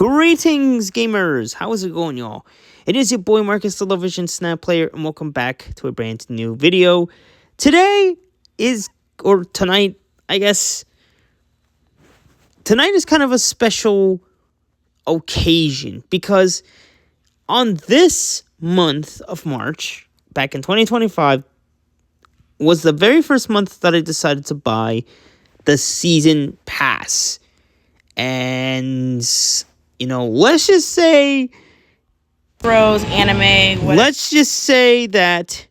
Greetings, gamers! How is it going, y'all? It is your boy Marcus, the Television Snap Player, and welcome back to a brand new video. Tonight, I guess, tonight is kind of a special occasion because on this month of March, back in 2025, was the very first month that I decided to buy the season pass. And, let's just say... Bros, anime, whatever. Let's just say that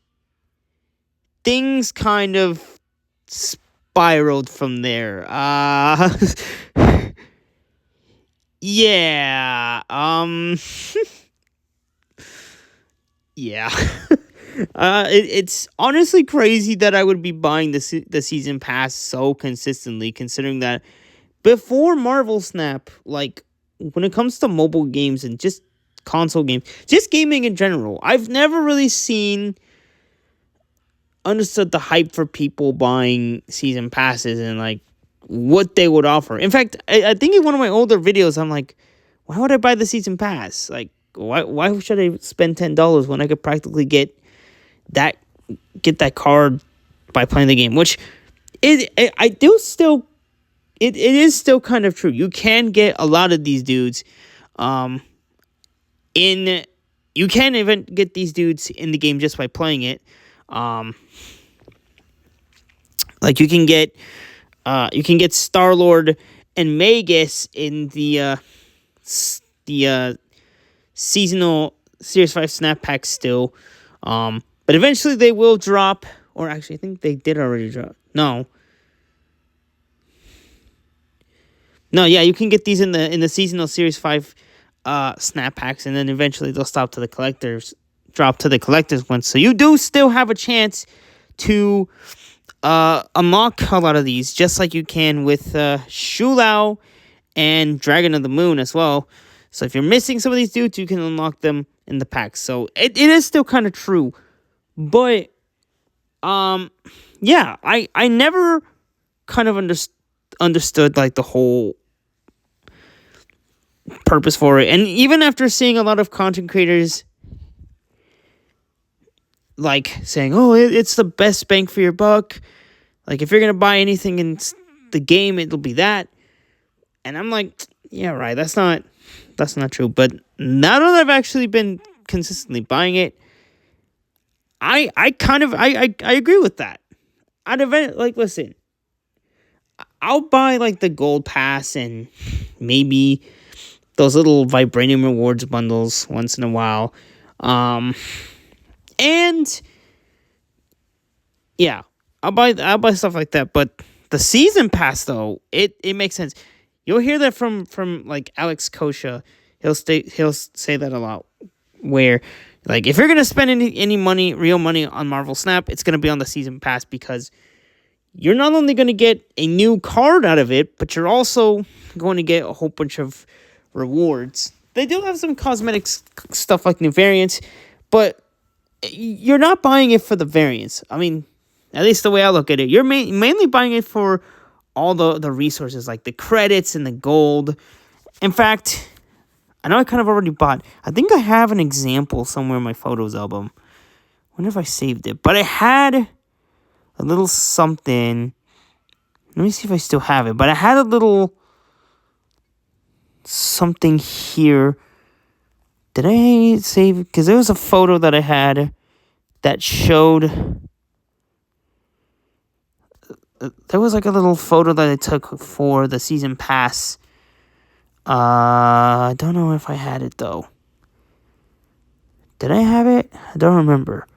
things kind of spiraled from there. Yeah, yeah. It's honestly crazy that I would be buying the season pass so consistently, considering that before Marvel Snap, like, when it comes to mobile games and just console games, just gaming in general, I've never really understood the hype for people buying season passes and, like, what they would offer. In fact, I think in one of my older videos, I'm like, why would I buy the season pass? Like, why should I spend $10 when I could practically get that card by playing the game? Which it is still kind of true. You can get a lot of these dudes you can even get these dudes in the game just by playing it. Like you can get Star-Lord and Magus in the seasonal Series 5 Snap Pack still. But eventually they will drop, or actually I think they did already drop. No, yeah, you can get these in the seasonal Series 5 Snap Packs, and then eventually they'll drop to the collectors ones. So you do still have a chance to unlock a lot of these, just like you can with Shulao and Dragon of the Moon as well. So if you're missing some of these dudes, you can unlock them in the packs. So it is still kind of true. But yeah, I never kind of understood like the whole purpose for it. And even after seeing a lot of content creators like saying, oh, it's the best bang for your buck, like if you're gonna buy anything in the game, it'll be that. And I'm like, yeah, right, that's not true. But now that I've actually been consistently buying it, I agree with that. Listen, I'll buy like the gold pass and maybe those little Vibranium rewards bundles once in a while. And yeah, I'll buy stuff like that. But the season pass though, it makes sense. You'll hear that from like Alex Kosha. He'll say that a lot, where like if you're gonna spend any money, real money on Marvel Snap, it's gonna be on the season pass, because you're not only gonna get a new card out of it, but you're also going to get a whole bunch of rewards. They do have some cosmetic stuff like new variants, but you're not buying it for the variants. I mean, at least the way I look at it, you're mainly buying it for all the resources, like the credits and the gold. In fact, I know I kind of already bought. I think I have an example somewhere in my photos album. I wonder if I saved it. But I had a little something. Let me see if I still have it. But I had a little something here. Did I save? Because there was a photo that I had that showed. There was like a little photo that I took for the season pass. I don't know if I had it though. Did I have it? I don't remember.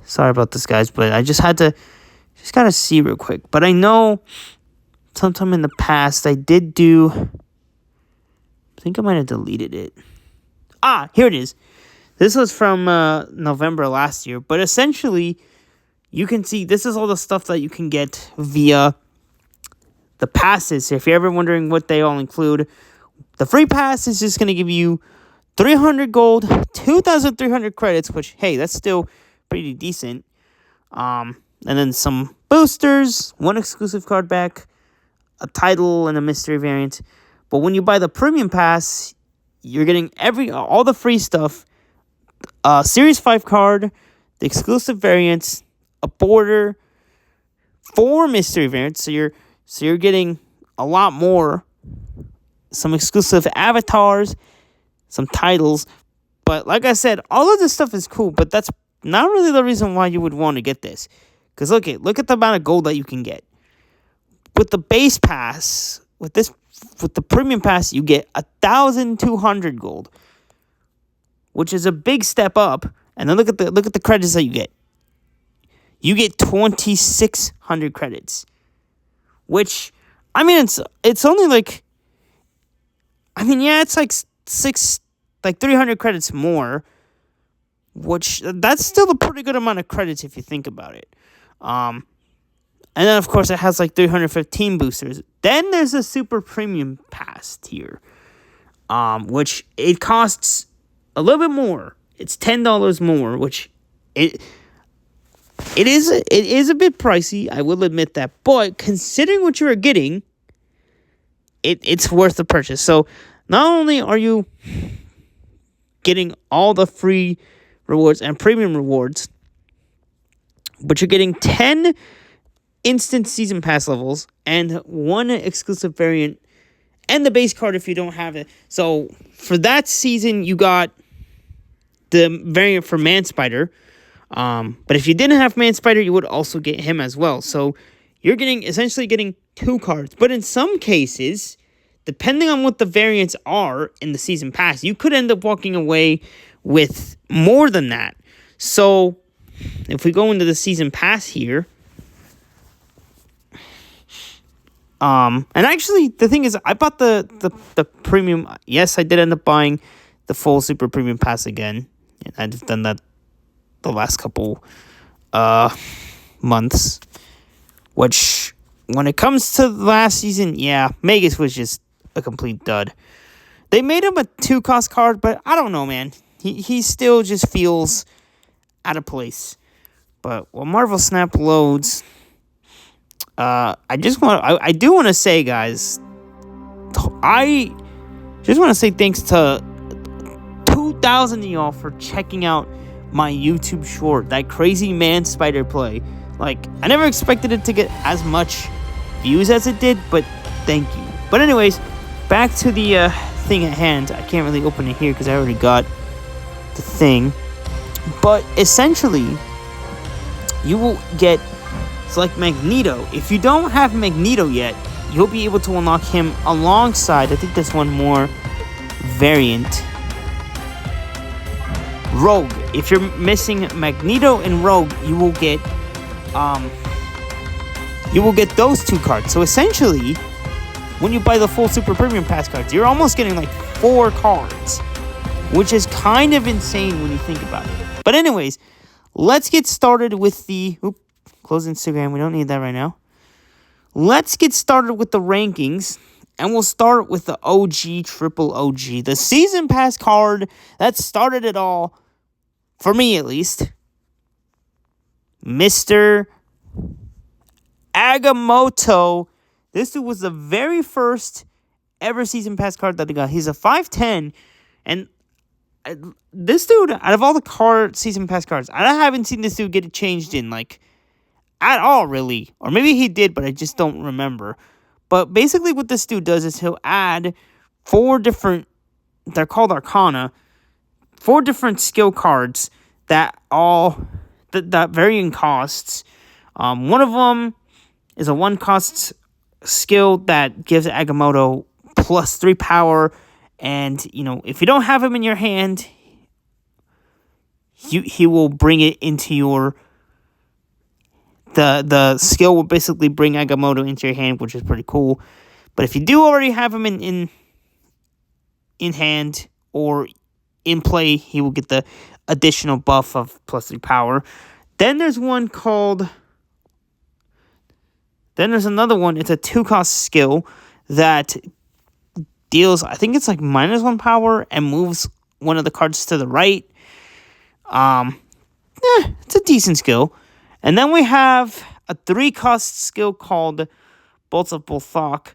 Sorry about this, guys, but I just gotta see real quick. But I know sometime in the past I did do. I think I might have deleted it. Here it is. This was from November last year. But essentially, you can see this is all the stuff that you can get via the passes. If you're ever wondering what they all include, the free pass is just going to give you 300 gold, 2,300 credits, which, hey, that's still pretty decent. And then some boosters, one exclusive card back, a title, and a mystery variant. But when you buy the premium pass, you're getting all the free stuff. Series 5 card, the exclusive variants, a border, 4 mystery variants. So you're getting a lot more. Some exclusive avatars, some titles. But like I said, all of this stuff is cool, but that's not really the reason why you would want to get this. Because look at the amount of gold that you can get. With the base pass, with the premium pass, you get 1,200 gold, which is a big step up. And then look at the credits that you get. You get 2,600 credits, which, I mean, it's only like, I mean, yeah, it's like 300 credits more, which that's still a pretty good amount of credits if you think about it. And then, of course, it has like 315 boosters. Then there's a super premium pass tier, which it costs a little bit more. It's $10 more, which it is a bit pricey. I will admit that, but considering what you are getting, it's worth the purchase. So not only are you getting all the free rewards and premium rewards, but you're getting 10 instant season pass levels and 1 exclusive variant and the base card if you don't have it. So for that season, you got the variant for Man Spider. But if you didn't have Man Spider, you would also get him as well. So you're essentially getting 2 cards. But in some cases, depending on what the variants are in the season pass, you could end up walking away with more than that. So if we go into the season pass here, and actually the thing is, I bought the premium. Yes, I did end up buying the full super premium pass again. And I've done that the last couple months. Which, when it comes to last season, yeah, Magus was just a complete dud. They made him a 2-cost card, but I don't know, man. He still just feels out of place. But while Marvel Snap loads, I do want to say, guys, I just want to say thanks to 2,000 of y'all for checking out my YouTube short, that crazy Man Spider play. Like, I never expected it to get as much views as it did, but thank you. But anyways, back to the thing at hand. I can't really open it here because I already got the thing. But essentially, you will get like Magneto. If you don't have Magneto yet, you'll be able to unlock him alongside, I think there's one more variant, Rogue. If you're missing Magneto and Rogue, you will get those 2 cards. So essentially, when you buy the full Super Premium Pass cards, you're almost getting like 4 cards, which is kind of insane when you think about it. But anyways, let's get started with the... Close Instagram. We don't need that right now. Let's get started with the rankings. And we'll start with the OG, triple OG. The Season Pass card that started it all. For me, at least. Mr. Agamotto. This dude was the very first ever Season Pass card that I got. He's a 5'10". And this dude, out of all the Season Pass cards, I haven't seen this dude get changed in, like, at all, really. Or maybe he did, but I just don't remember. But basically what this dude does is he'll add 4 different, they're called Arcana, 4 different skill cards that vary in costs. One of them is a 1-cost skill that gives Agamotto plus 3 power. And, if you don't have him in your hand, he will bring it into your... The skill will basically bring Agamotto into your hand, which is pretty cool. But if you do already have him in hand or in play, he will get the additional buff of plus 3 power. Then there's another one. It's a 2-cost skill that deals, I think it's like minus 1 power and moves one of the cards to the right. It's a decent skill. And then we have a 3-cost skill called Bolts of Bolthok.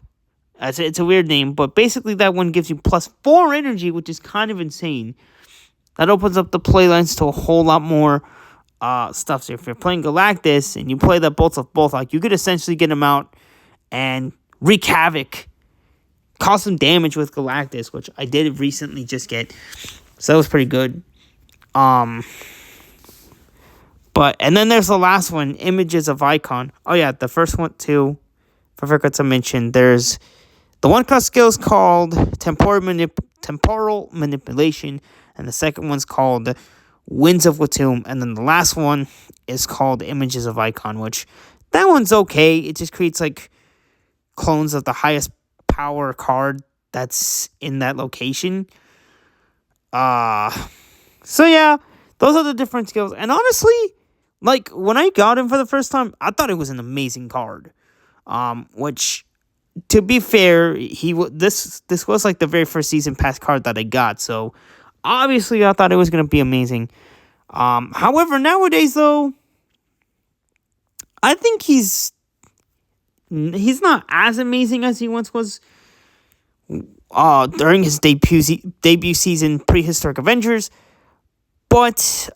It's a weird name, but basically that one gives you +4 energy, which is kind of insane. That opens up the play lines to a whole lot more stuff. So if you're playing Galactus and you play the Bolts of Bolthok, you could essentially get him out and wreak havoc, cause some damage with Galactus, which I did recently just get. So that was pretty good. And then there's the last one, Images of Icon. Oh yeah, the first one too, I forgot to mention, there's the one cost skill is called Temporal Manipulation, and the second one's called Winds of Watum, and then the last one is called Images of Icon, which that one's okay. It just creates like clones of the highest power card that's in that location. So yeah, those are the different skills. And honestly, like when I got him for the first time, I thought it was an amazing card. Which, to be fair, this was like the very first season pass card that I got. So obviously, I thought it was gonna be amazing. However, nowadays though, I think he's not as amazing as he once was. During his debut season, Prehistoric Avengers, but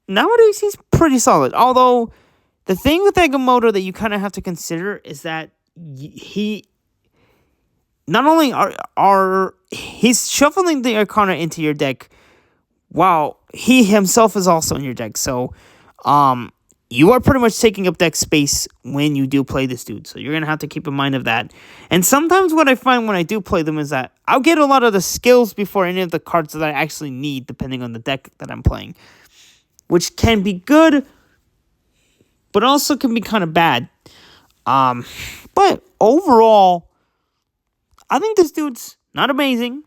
nowadays he's pretty solid. Although the thing with Agamotto that you kind of have to consider is that he not only he's shuffling the Arcana into your deck, while he himself is also in your deck. So, you are pretty much taking up deck space when you do play this dude. So you're going to have to keep in mind of that. And sometimes what I find when I do play them is that I'll get a lot of the skills before any of the cards that I actually need, depending on the deck that I'm playing. Which can be good, but also can be kind of bad. But overall, I think this dude's not amazing.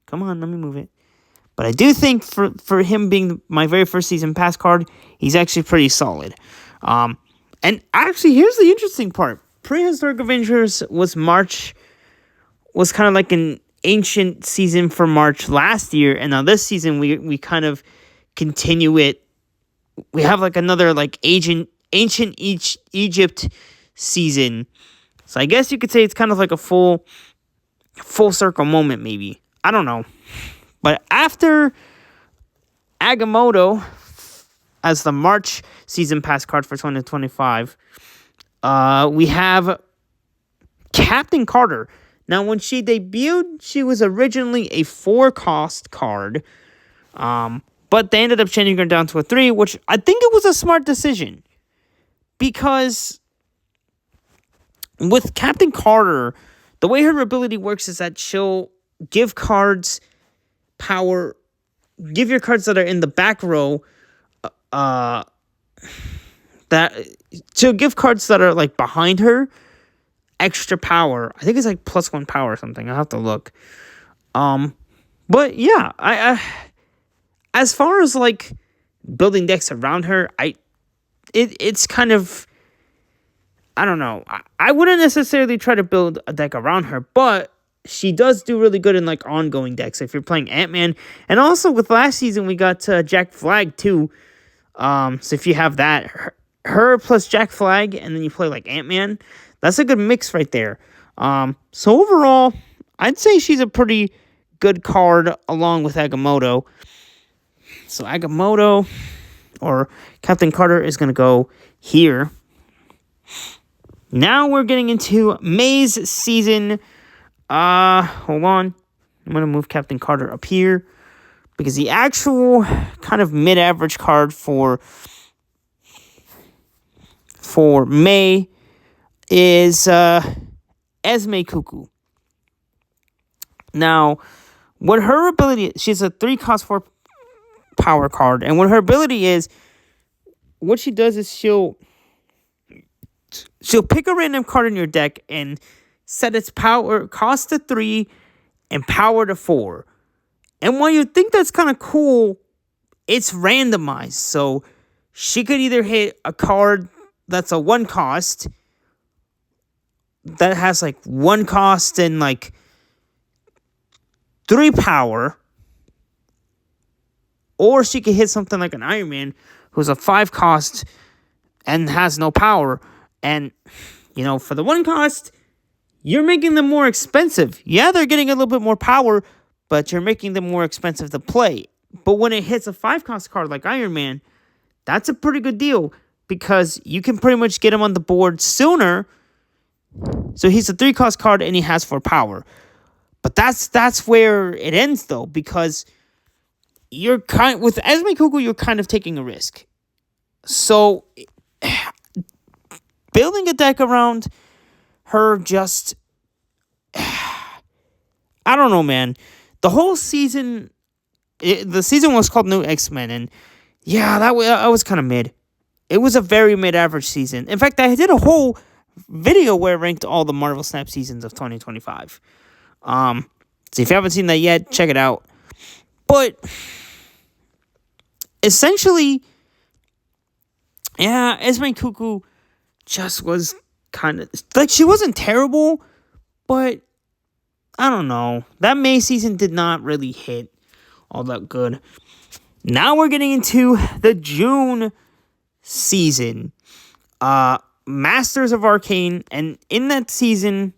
Come on, let me move it. But I do think for him being my very first season pass card, he's actually pretty solid. And actually, here's the interesting part. Prehistoric Avengers was kind of like an ancient season for March last year. And now this season, we kind of continue it. We have like another like ancient Egypt season. So I guess you could say it's kind of like a full circle moment, maybe. I don't know. But after Agamotto, as the March season pass card for 2025, we have Captain Carter. Now, when she debuted, she was originally a 4-cost card, but they ended up changing her down to a 3, which I think it was a smart decision. Because with Captain Carter, the way her ability works is that she'll give cards power, give your cards that are in the back row, that she'll give cards that are like behind her extra power. I think it's like +1 power or something. I'll have to look. But yeah, I as far as like building decks around her, it's kind of, I don't know. I wouldn't necessarily try to build a deck around her, but she does do really good in like ongoing decks. If you're playing Ant-Man, and also with last season we got Jack Flag too. So if you have that, her plus Jack Flag, and then you play like Ant-Man, that's a good mix right there. So overall, I'd say she's a pretty good card along with Agamotto. So Agamotto or Captain Carter is gonna go here. Now we're getting into May's season. Hold on. I'm going to move Captain Carter up here, because the actual kind of mid-average card for May is Esme Cuckoo. Now, what her ability is, she's a 3-cost 4 power card, and what her ability is, what she does is she'll pick a random card in your deck and set its power cost to 3 and power to 4. And while you think that's kind of cool, it's randomized. So she could either hit a card that's a 1 cost that has like 1 cost and like 3 power, or she could hit something like an Iron Man who's a 5 cost and has no power. And for the 1 cost, you're making them more expensive. Yeah, they're getting a little bit more power, but you're making them more expensive to play. But when it hits a 5 cost card like Iron Man, that's a pretty good deal because you can pretty much get him on the board sooner. So he's a 3 cost card and he has 4 power. But that's where it ends though, because with Esme Cuckoo, you're kind of taking a risk. So building a deck around her just, I don't know, man. The whole season, the season was called New X-Men, and yeah, that was kind of mid. It was a very mid-average season. In fact, I did a whole video where I ranked all the Marvel Snap seasons of 2025. So if you haven't seen that yet, check it out. But essentially, yeah, Esme Cuckoo just was kind of like, she wasn't terrible, but I don't know. That May season did not really hit all that good. Now we're getting into the June season. Masters of Arcane, and in that season,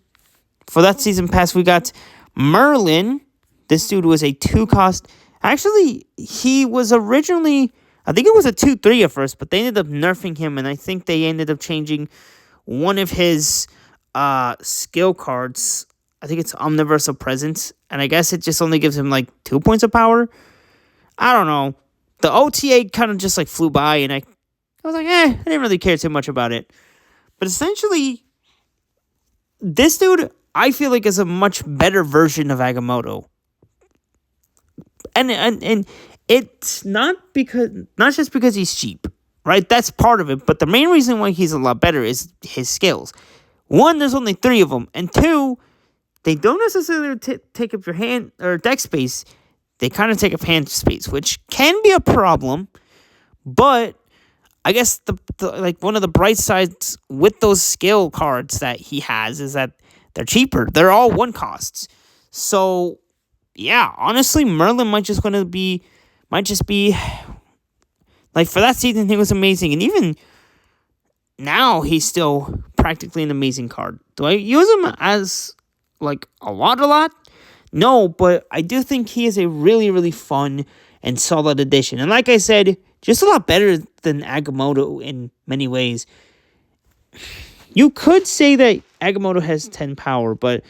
for that season pass, we got Merlin. This dude was a 2 cost. Actually, he was originally, I think it was a 2/3 at first, but they ended up nerfing him, and I think they ended up changing one of his skill cards. I think it's Omniversal Presence, and I guess it just only gives him like 2 points of power. I don't know. The OTA kind of just like flew by, and I was like, I didn't really care too much about it. But essentially, this dude, I feel like, is a much better version of Agamotto. And it's not just because he's cheap, right? That's part of it. But the main reason why he's a lot better is his skills. 1, there's only 3 of them. And 2, they don't necessarily take up your hand or deck space. They kind of take up hand space, which can be a problem. But I guess the one of the bright sides with those skill cards that he has is that they're cheaper. They're all 1 costs. So yeah, honestly, Merlin might just be like, for that season he was amazing, and even now he's still practically an amazing card. Do I use him as like a lot? No, but I do think he is a really, really fun and solid addition. And like I said, just a lot better than Agamotto in many ways. You could say that Agamotto has 10 power, but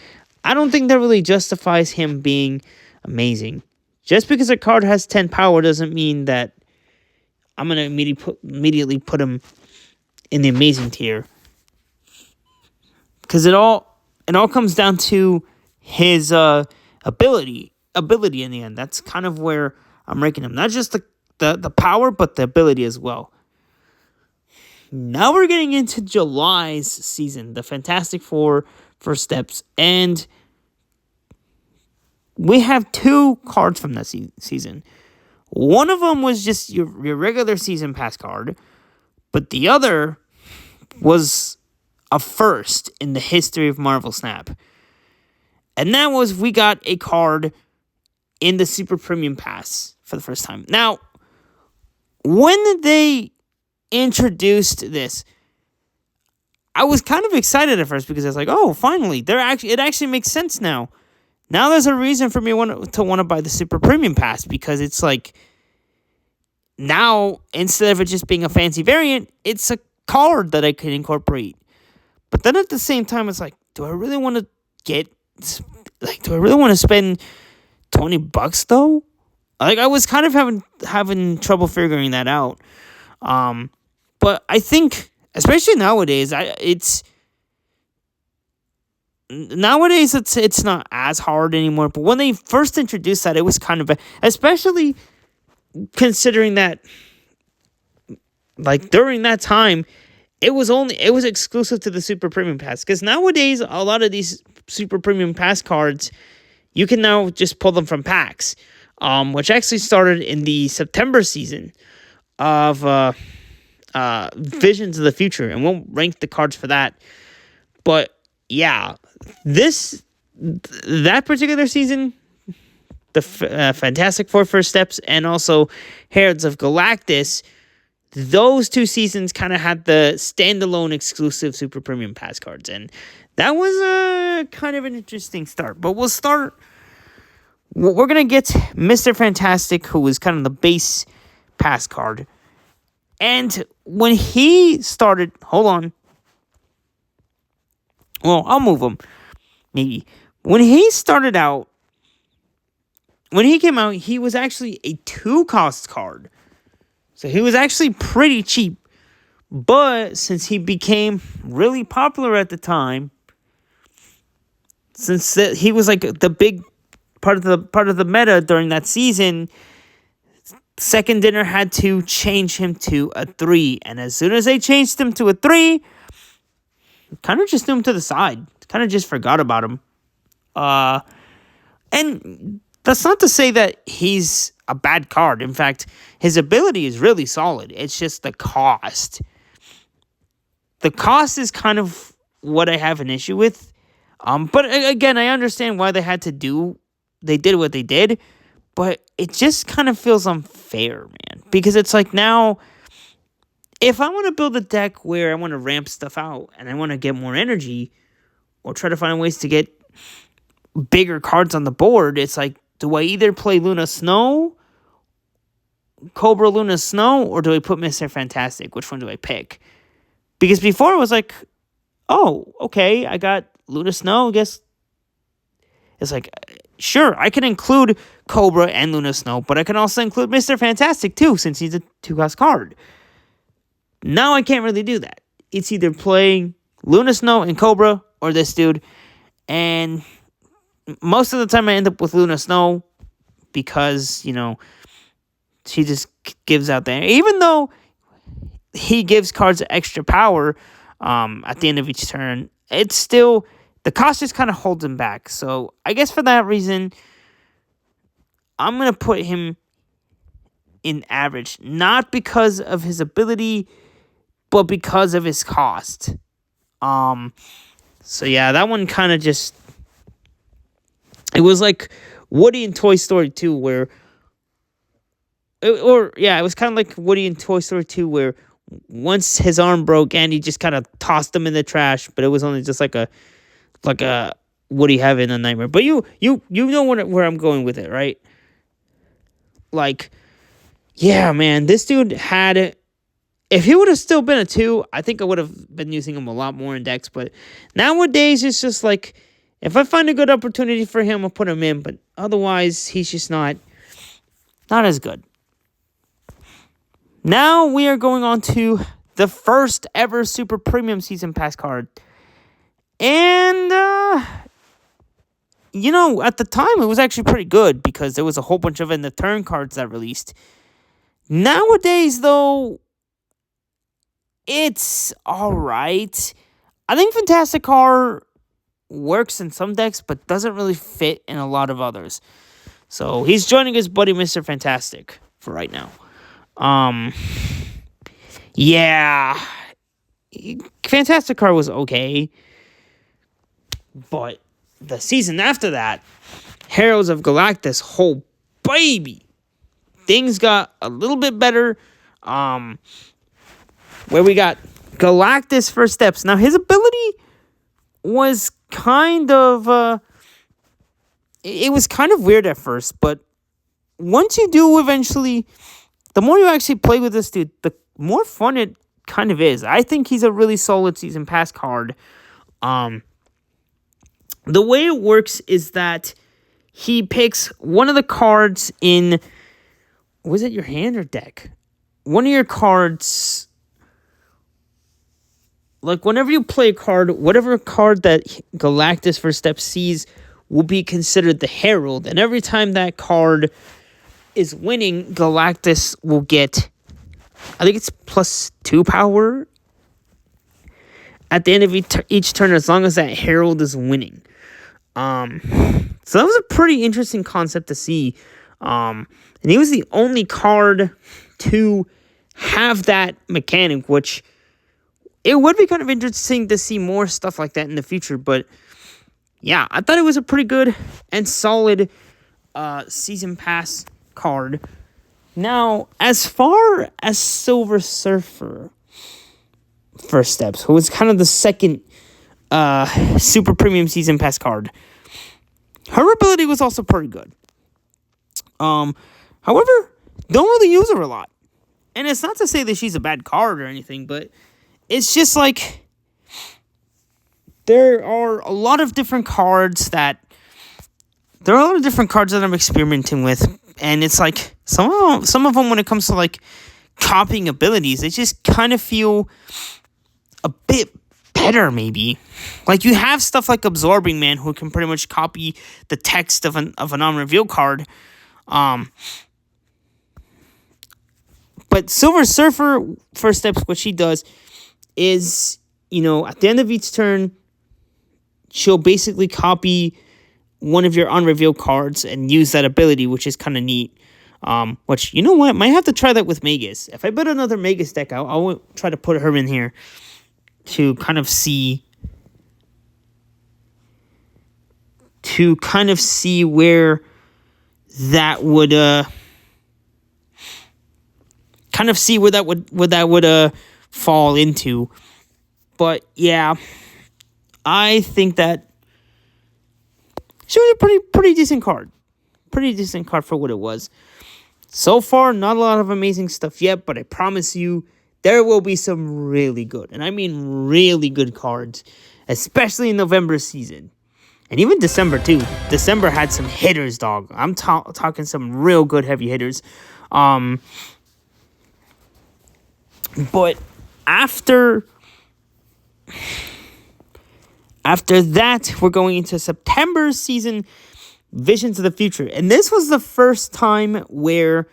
I don't think that really justifies him being amazing. Just because a card has 10 power doesn't mean that I'm going to immediately put him in the amazing tier. Because it all comes down to his ability in the end. That's kind of where I'm ranking him. Not just the power, but the ability as well. Now we're getting into July's season, the Fantastic Four First Steps, and we have 2 cards from that season. One of them was just your regular season pass card, but the other was a first in the history of Marvel Snap. And that was, we got a card in the Super Premium Pass for the first time. Now, when they introduced this, I was kind of excited at first because I was like, oh, finally, it actually makes sense now. Now there's a reason for me to want to buy the Super Premium Pass, because it's like, now, instead of it just being a fancy variant, it's a card that I can incorporate. But then at the same time, it's like, do I really want to spend $20 though? Like, I was kind of having trouble figuring that out. But I think, especially nowadays, it's not as hard anymore. But when they first introduced that, it was kind of especially considering that, like, during that time, it was exclusive to the Super Premium Pass. Because nowadays, a lot of these Super Premium Pass cards, you can now just pull them from packs, which actually started in the September season of Visions of the Future, and we'll rank the cards for that. But yeah, that particular season, the Fantastic Four First Steps, and also Heralds of Galactus, those 2 seasons kind of had the standalone exclusive Super Premium Pass cards. And that was a kind of an interesting start. But we're going to get Mr. Fantastic, who was kind of the base pass card. And when he started, hold on. Well, I'll move him. Maybe. When he started out, when he came out, he was actually a 2-cost card. So he was actually pretty cheap. But since he became really popular at the time, since he was like the big part of the meta during that season, Second Dinner had to change him to a 3. And as soon as they changed him to a 3, kind of just threw him to the side. Kind of just forgot about him. And that's not to say that he's a bad card. In fact, his ability is really solid. It's just the cost. The cost is kind of what I have an issue with. But again, I understand why they did what they did. But it just kind of feels unfair, man. Because it's like now, if I want to build a deck where I want to ramp stuff out and I want to get more energy or try to find ways to get bigger cards on the board, it's like, do I either play Luna Snow, Cobra Luna Snow, or do I put Mr. Fantastic? Which one do I pick? Because before it was like, oh, okay, I got Luna Snow, I guess. It's like, sure, I can include Cobra and Luna Snow, but I can also include Mr. Fantastic too, since he's a 2-cost card. Now I can't really do that. It's either playing Luna Snow and Cobra or this dude. And most of the time I end up with Luna Snow because, she just gives out there. Even though he gives cards extra power at the end of each turn, it's still, the cost just kind of holds him back. So I guess for that reason, I'm going to put him in average. Not because of his ability, but because of his cost. So yeah, that one kind of just, it was like Woody in Toy Story 2 where, it was kind of like Woody in Toy Story 2 where once his arm broke, Andy just kind of tossed him in the trash, but it was only just like a Woody having a nightmare. But you know where I'm going with it, right? Like, yeah, man, this dude had, if he would have still been a 2, I think I would have been using him a lot more in decks. But nowadays, it's just like, if I find a good opportunity for him, I'll put him in. But otherwise, he's just not as good. Now we are going on to the first ever Super Premium Season Pass card. And, at the time, it was actually pretty good because there was a whole bunch of in the turn cards that released. Nowadays, though, it's alright. I think Fantastic Car works in some decks, but doesn't really fit in a lot of others. So he's joining his buddy Mr. Fantastic for right now. Yeah. Fantastic Car was okay. But the season after that, Heralds of Galactus, oh baby, things got a little bit better. Where we got Galactus First Steps. Now his ability was kind of it was kind of weird at first, but once you do eventually, the more you actually play with this dude, the more fun it kind of is. I think he's a really solid season pass card. The way it works is that he picks one of the cards in, was it your hand or deck? One of your cards, like whenever you play a card, whatever card that Galactus First Step sees will be considered the Herald. And every time that card is winning, Galactus will get, I think it's +2 power at the end of each turn, as long as that Herald is winning. So that was a pretty interesting concept to see. And he was the only card to have that mechanic, which it would be kind of interesting to see more stuff like that in the future. But yeah, I thought it was a pretty good and solid season pass card. Now, as far as Silver Surfer First Steps, who was kind of the second super premium season pass card, her ability was also pretty good. However, don't really use her a lot. And it's not to say that she's a bad card or anything, but it's just like there are a lot of different cards that I'm experimenting with, and it's like some of them when it comes to like copying abilities, they just kind of feel a bit better maybe. Like you have stuff like Absorbing Man who can pretty much copy the text of a non-reveal card. But Silver Surfer First Steps, what she does is, at the end of each turn, she'll basically copy one of your unrevealed cards and use that ability, which is kind of neat. Which, you know what? Might have to try that with Magus. If I build another Magus deck, I'll try to put her in here to kind of see where that would fall into. But yeah, I think that she was a pretty decent card. Pretty decent card for what it was. So far, not a lot of amazing stuff yet, but I promise you, there will be some really good, and I mean really good cards, especially in November season. And even December, too. December had some hitters, dog. I'm talking some real good heavy hitters. But after that, we're going into September season, Visions of the Future. And this was the first time where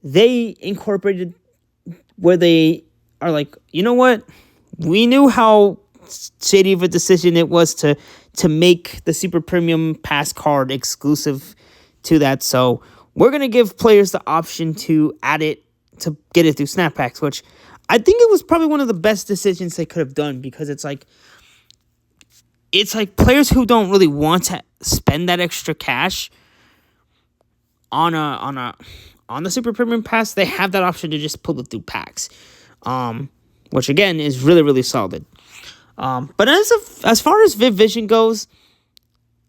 they incorporated, where they are like, you know what? We knew how shady of a decision it was to make the Super Premium Pass card exclusive to that. So we're going to give players the option to add it, to get it through Snap Packs, which I think it was probably one of the best decisions they could have done, because it's like players who don't really want to spend that extra cash on the Super Premium Pass, they have that option to just pull it through packs, which again is really, really solid. But as far as Viv Vision goes,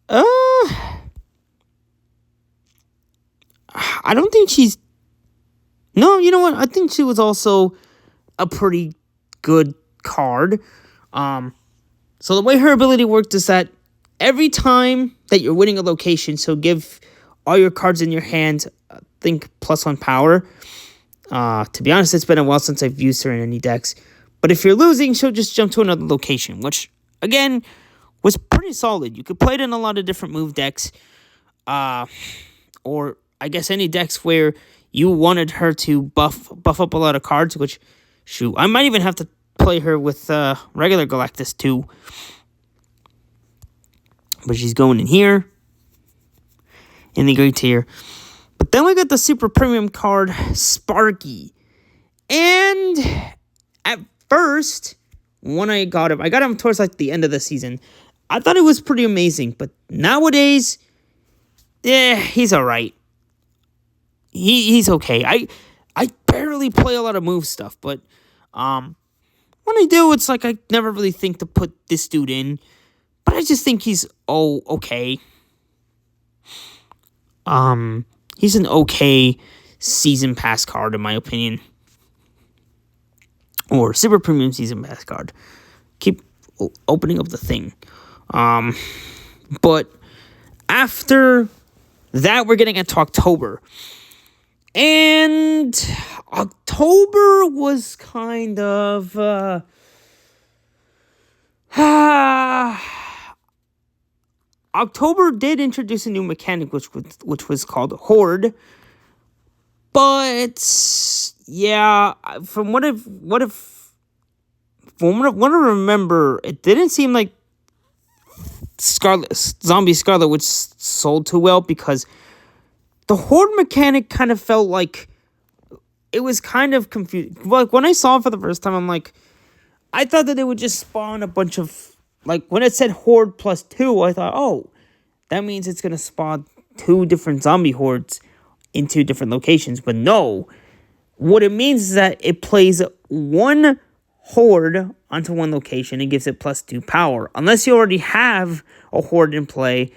I don't think she's. No, you know what? I think she was also a pretty good card. So the way her ability worked is that every time that you're winning a location, so give all your cards in your hand, I think +1 power. To be honest, it's been a while since I've used her in any decks. But if you're losing, she'll just jump to another location, which, again, was pretty solid. You could play it in a lot of different move decks. Or, I guess, any decks where you wanted her to buff up a lot of cards, which, shoot, I might even have to play her with regular Galactus, too. But she's going in here, in the great tier. But then we got the Super Premium card, Sparky. And at first, when I got him towards like the end of the season. I thought it was pretty amazing, but nowadays, he's alright. He's okay. I barely play a lot of move stuff, but when I do, it's like I never really think to put this dude in. But I just think he's okay. He's an okay season pass card in my opinion. Or Super Premium Season Pass card. Keep opening up the thing. But after that, we're getting into October. And October was kind of... October did introduce a new mechanic, which was called Horde. But yeah, from what I remember, it didn't seem like Zombie Scarlet which sold too well, because the Horde mechanic kind of felt like it was kind of confusing. Like when I saw it for the first time, I'm like, I thought that it would just spawn a bunch of, like when it said Horde +2, I thought, oh, that means it's gonna spawn 2 different zombie hordes in 2 different locations. But no, what it means is that it plays 1 horde onto 1 location and gives it +2 power. Unless you already have a horde in play,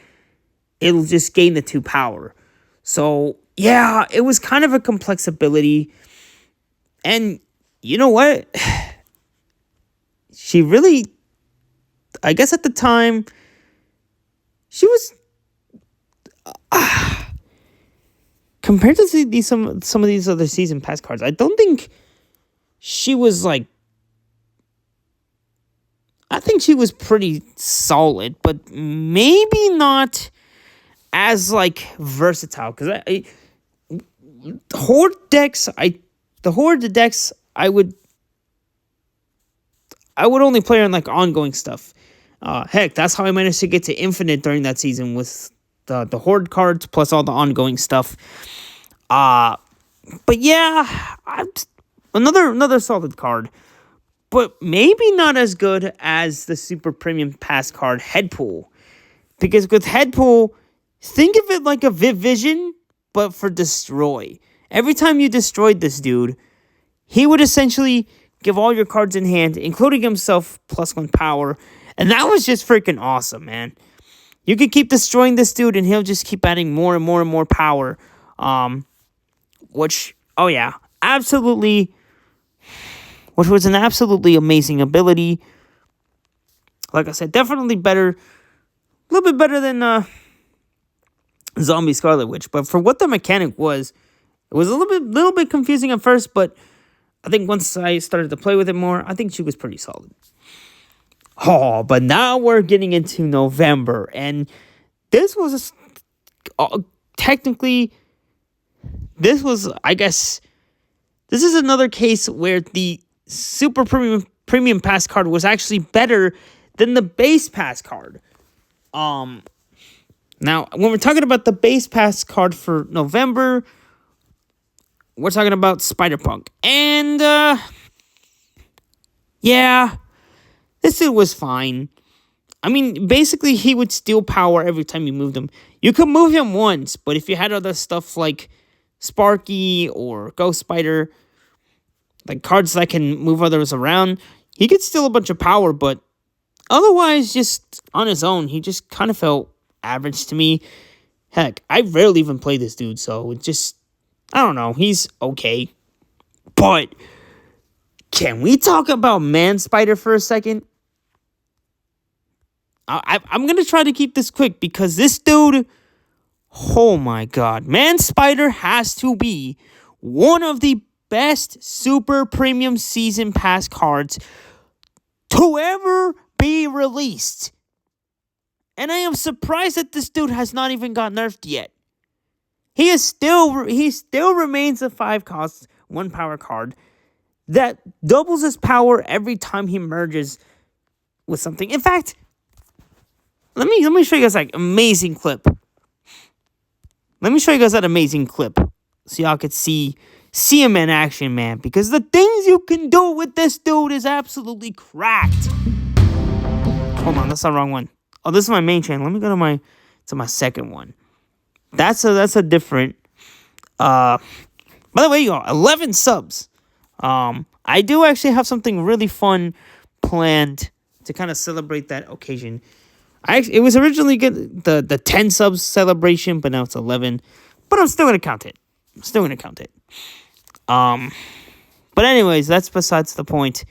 it'll just gain the 2 power. So, yeah, it was kind of a complex ability. And you know what? She really, I guess at the time, she was, compared to some of these other season pass cards, I don't think she was like, I think she was pretty solid, but maybe not as like versatile. Because Horde decks, I would only play on like ongoing stuff. Heck, that's how I managed to get to Infinite during that season with the Horde cards plus all the ongoing stuff. But yeah, another solid card. But maybe not as good as the Super Premium Pass card, Headpool. Because with Headpool, think of it like a Vision, but for Destroy. Every time you destroyed this dude, he would essentially give all your cards in hand, including himself, +1 power. And that was just freaking awesome, man. You could keep destroying this dude, and he'll just keep adding more and more and more power. Which was an absolutely amazing ability. Like I said, definitely better, a little bit better than Zombie Scarlet Witch. But for what the mechanic was, it was a little bit confusing at first, but I think once I started to play with it more, I think she was pretty solid. Oh, but now we're getting into November, and this was technically, I guess, this is another case where the Super Premium Pass card was actually better than the base pass card. Now, when we're talking about the base pass card for November, we're talking about Spider-Punk. And, yeah, this dude was fine. I mean, basically, he would steal power every time you moved him. You could move him once, but if you had other stuff like Sparky or Ghost Spider, like cards that can move others around, he could steal a bunch of power, but otherwise, just on his own, he just kind of felt average to me. Heck, I rarely even play this dude, so it just, I don't know, he's okay. But can we talk about Man Spider for a second? I'm going to try to keep this quick because this dude, oh my god, Man Spider has to be one of the best Super Premium Season Pass cards to ever be released. And I am surprised that this dude has not even got nerfed yet. He still remains a 5-cost, 1 power card that doubles his power every time he merges with something. In fact, let me show you guys like amazing clip. Let me show you guys that amazing clip so y'all could see him in action, man. Because the things you can do with this dude is absolutely cracked. Hold on, that's the wrong one. Oh, this is my main channel. Let me go to my second one. That's a different. By the way, y'all, 11 subs. I do actually have something really fun planned to kind of celebrate that occasion. It was originally good, the 10 subs celebration, but now it's 11. But I'm still gonna count it. But anyways, that's besides the point.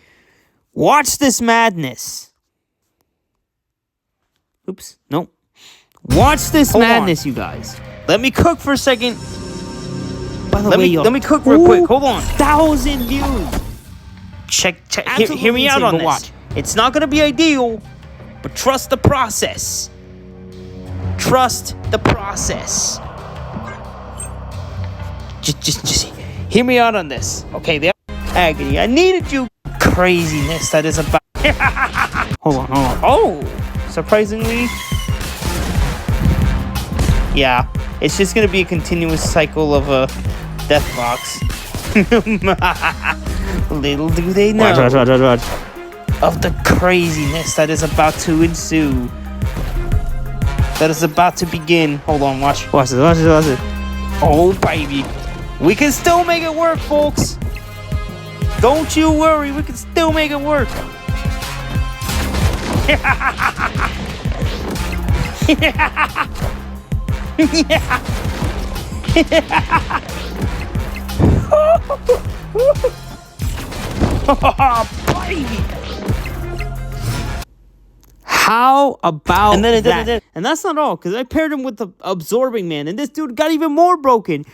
Watch this madness. Oops, nope. Watch this madness, you guys. Let me cook for a second. By the way, let me cook real quick. Hold on. 1,000 views. Check. Hear me out on this. Watch. It's not gonna be ideal, but trust the process. Trust the process. Just hear me out on this. Okay, the agony. I needed you. Craziness that is about. Hold on. Oh, surprisingly. Yeah, it's just gonna be a continuous cycle of a death box. Little do they know Watch. of the craziness that is about to ensue. That is about to begin. Hold on, watch. Watch this. Oh, baby. We can still make it work, folks. Don't you worry. We can still make it work. How about that? And that's not all, because I paired him with the Absorbing Man, and this dude got even more broken.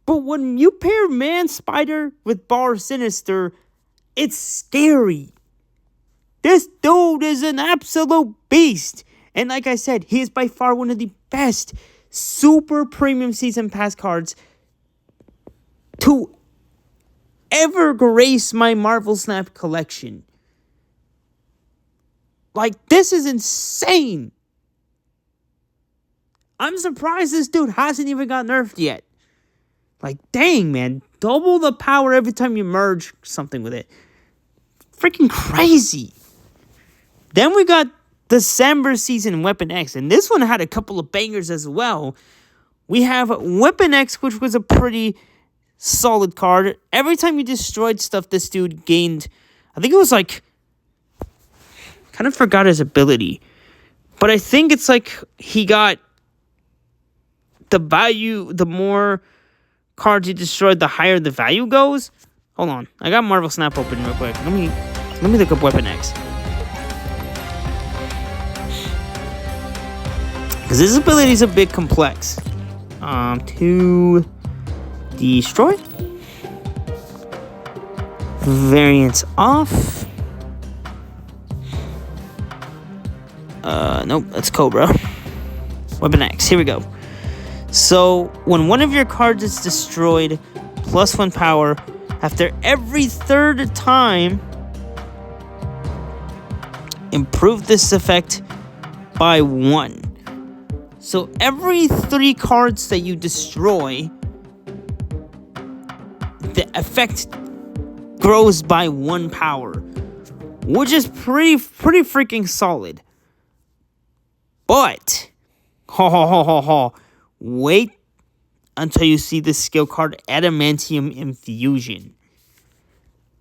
But when you pair Man Spider with Bar Sinister, it's scary. This dude is an absolute beast. And like I said, he is by far one of the best super premium season pass cards to ever grace my Marvel Snap collection. Like, this is insane. I'm surprised this dude hasn't even got nerfed yet. Like, dang, man. Double the power every time you merge something with it. Freaking crazy. Then we got December season Weapon X. And this one had a couple of bangers as well. We have Weapon X, which was a pretty solid card. Every time you destroyed stuff, this dude gained, I think it was like, kind of forgot his ability. But I think it's like he got the value, the more cards you destroyed, the higher the value goes. Hold on. I got Marvel Snap open real quick. Let me look up Weapon X. Because his ability is a bit complex. To destroy. Variance off. Nope, that's Cobra. Weapon X, here we go. So, when one of your cards is destroyed, +1 power, after every third time, improve this effect by 1. So, every 3 cards that you destroy, the effect grows by 1 power, which is pretty freaking solid. But, wait until you see this skill card, Adamantium Infusion.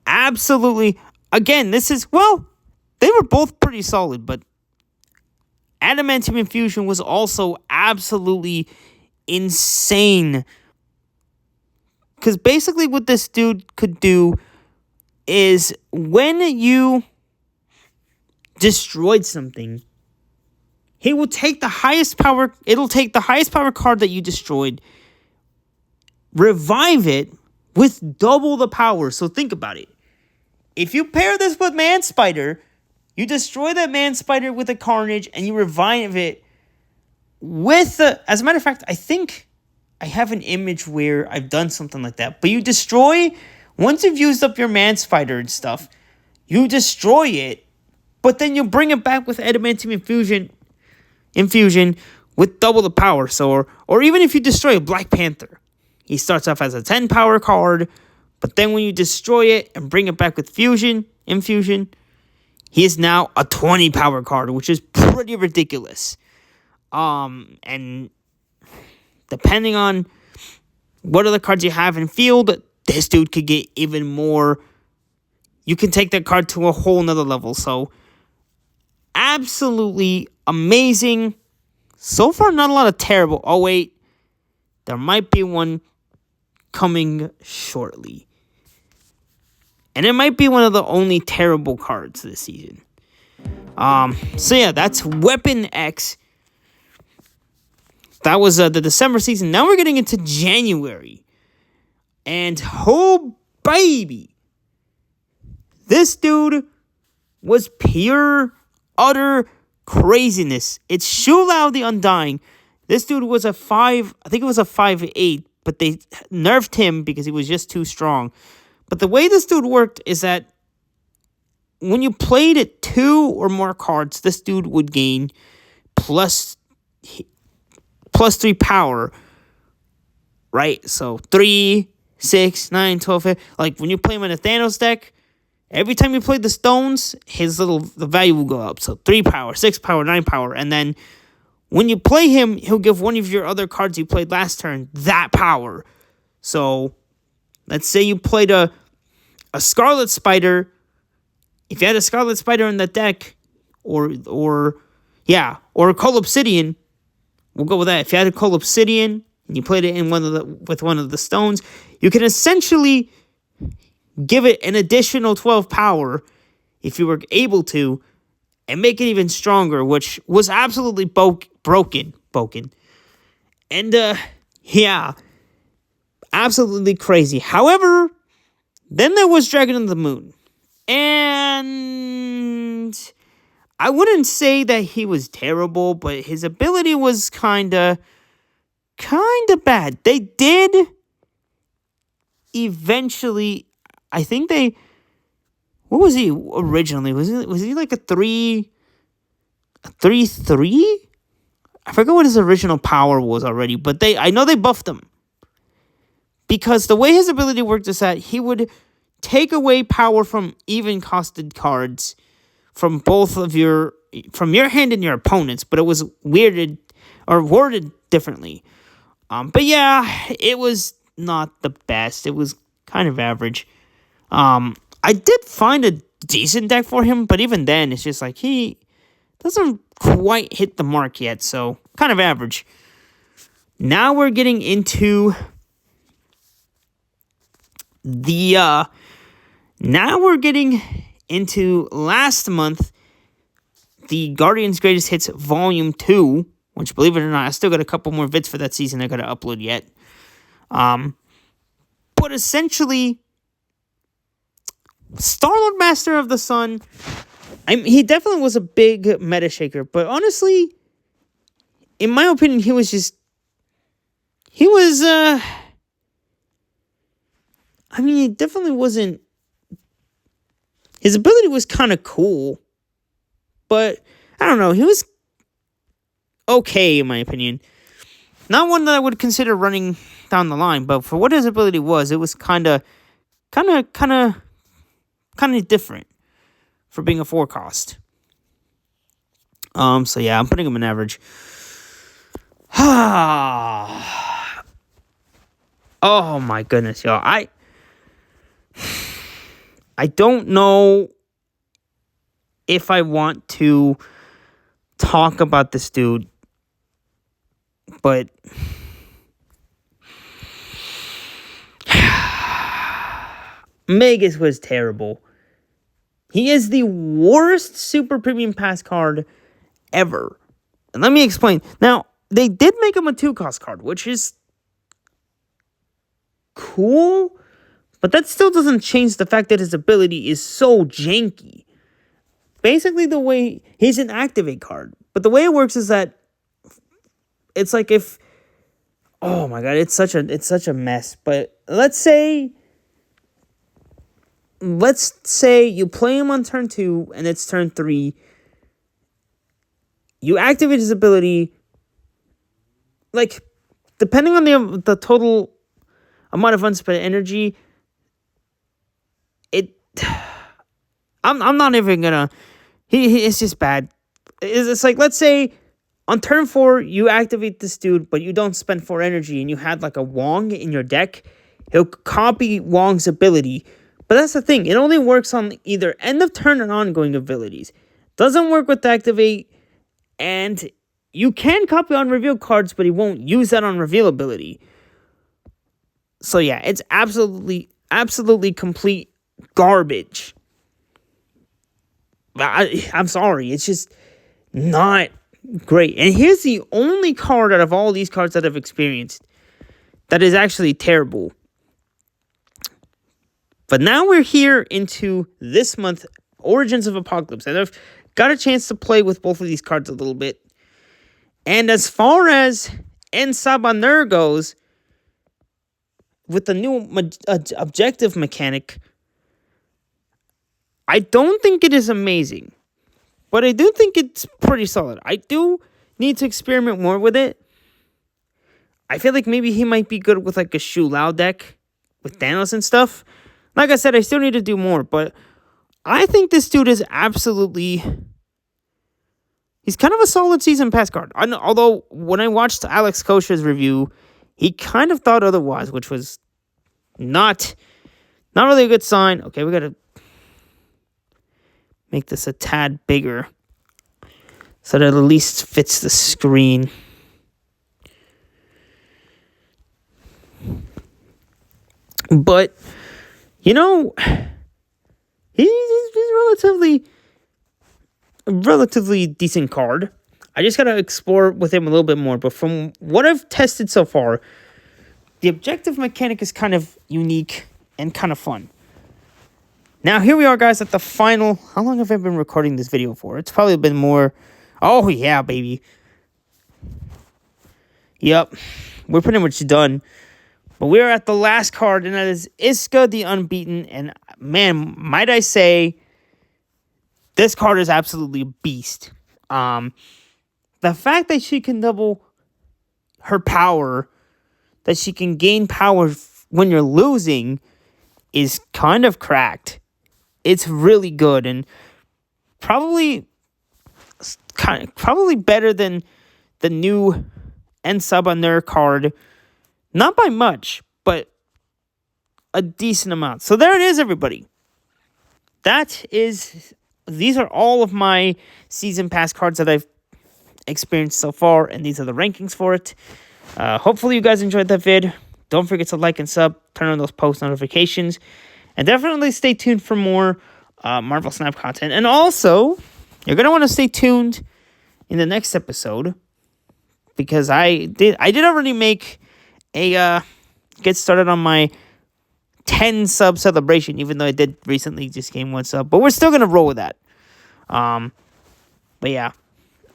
Absolutely. Again, this is, well, they were both pretty solid, but Adamantium Infusion was also absolutely insane. Because basically what this dude could do is when you destroyed something, he will take the highest power, it'll take the highest power card that you destroyed, revive it with double the power. So think about it. If you pair this with Man Spider, you destroy that Man Spider with a Carnage and you revive it with as a matter of fact, I think I have an image where I've done something like that. But you destroy, once you've used up your Man Spider and stuff, you destroy it, but then you bring it back with Adamantium Infusion with double the power. So, or even if you destroy a Black Panther, he starts off as a 10 power card, but then when you destroy it and bring it back with Infusion, he is now a 20 power card, which is pretty ridiculous. And depending on what other cards you have in field, this dude could get even more. You can take that card to a whole nother level. So, absolutely amazing. So far, not a lot of terrible. Oh, wait. There might be one coming shortly. And it might be one of the only terrible cards this season. So, yeah, that's Weapon X. That was the December season. Now we're getting into January. And, oh, baby. This dude was pure, utter craziness. It's Shu Lao the Undying. This dude was a 5, I think it was a 5'8", but they nerfed him because he was just too strong. But the way this dude worked is that when you played at 2 or more cards, this dude would gain plus 3 power, right? So 3, 6, 9, 12, 15. Like when you play him in a Thanos deck, every time you play the stones, the value will go up. So 3 power, 6 power, 9 power. And then when you play him, he'll give one of your other cards you played last turn that power. So, let's say you played a Scarlet Spider. If you had a Scarlet Spider in the deck, or a Cold Obsidian, we'll go with that. If you had a Cold Obsidian and you played it in with one of the stones, you can essentially give it an additional 12 power if you were able to, and make it even stronger, which was absolutely broken. And, absolutely crazy. However, then there was Dragon of the Moon. And I wouldn't say that he was terrible, but his ability was kind of bad. They did eventually, I think they, what was he originally? Was he like a 3-3? I forget what his original power was already, but I know they buffed him. Because the way his ability worked is that he would take away power from even costed cards from your hand and your opponents, but it was worded differently. But yeah, it was not the best. It was kind of average. I did find a decent deck for him, but even then, it's just like he doesn't quite hit the mark yet, so kind of average. Now we're getting into last month, the Guardians Greatest Hits Volume 2, which, believe it or not, I still got a couple more vids for that season I gotta upload yet. But essentially, Star-Lord Master of the Sun, he definitely was a big meta shaker, but honestly, in my opinion, he was, he definitely wasn't, his ability was kind of cool, but, I don't know, he was okay, in my opinion. Not one that I would consider running down the line, but for what his ability was, it was kind of different for being a 4-cost. So yeah, I'm putting him in average. Oh my goodness, y'all. I don't know if I want to talk about this dude, but Magus was terrible. He is the worst Super Premium Pass card ever. And let me explain. Now, they did make him a 2-cost card, which is cool, but that still doesn't change the fact that his ability is so janky. Basically, the way he's an activate card, but the way it works is that it's like if, oh my god, it's such a mess. But let's say you play him on turn 2 and it's turn 3. You activate his ability, like, depending on the total amount of unspent energy, I'm not even gonna, it's just bad. It's like, let's say on turn 4, you activate this dude, but you don't spend 4 energy, and you had like a Wong in your deck, he'll copy Wong's ability. But that's the thing, it only works on either end of turn and ongoing abilities. Doesn't work with activate, and you can copy on reveal cards, but he won't use that on reveal ability. So yeah, it's absolutely complete garbage. I'm sorry, it's just not great. And here's the only card out of all these cards that I've experienced that is actually terrible. But now we're here into this month, Origins of Apocalypse, and I've got a chance to play with both of these cards a little bit. And as far as Ensabanur goes, with the new objective mechanic, I don't think it is amazing, but I do think it's pretty solid. I do need to experiment more with it. I feel like maybe he might be good with like a Shu Lao deck with Thanos and stuff. Like I said, I still need to do more, but I think this dude is absolutely he's kind of a solid season pass card. Although when I watched Alex Kosha's review, he kind of thought otherwise, which was not really a good sign. Okay, we gotta make this a tad bigger so that it at least fits the screen. But, you know, he's relatively decent card. I just gotta explore with him a little bit more. But from what I've tested so far, the objective mechanic is kind of unique and kind of fun. Now, here we are, guys, at the final. How long have I been recording this video for? It's probably been more. Oh, yeah, baby. Yep. We're pretty much done. But we're at the last card, and that is Iska the Unbeaten. And, man, might I say, this card is absolutely a beast. The fact that she can double her power, that she can gain power when you're losing, is kind of cracked. It's really good, and probably better than the new end sub on their card. Not by much, but a decent amount. So there it is, everybody. These are all of my season pass cards that I've experienced so far, and these are the rankings for it. Hopefully you guys enjoyed that vid. Don't forget to like and sub, turn on those post notifications, and definitely stay tuned for more Marvel Snap content. And also, you're gonna want to stay tuned in the next episode, because I did already make a get started on my 10 sub celebration, even though I did recently just gain 1 sub, but we're still gonna roll with that. But yeah,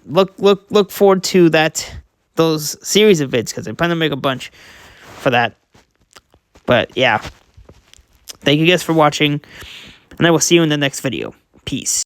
look forward to those series of vids, because I plan to make a bunch for that. But yeah, thank you guys for watching, and I will see you in the next video. Peace.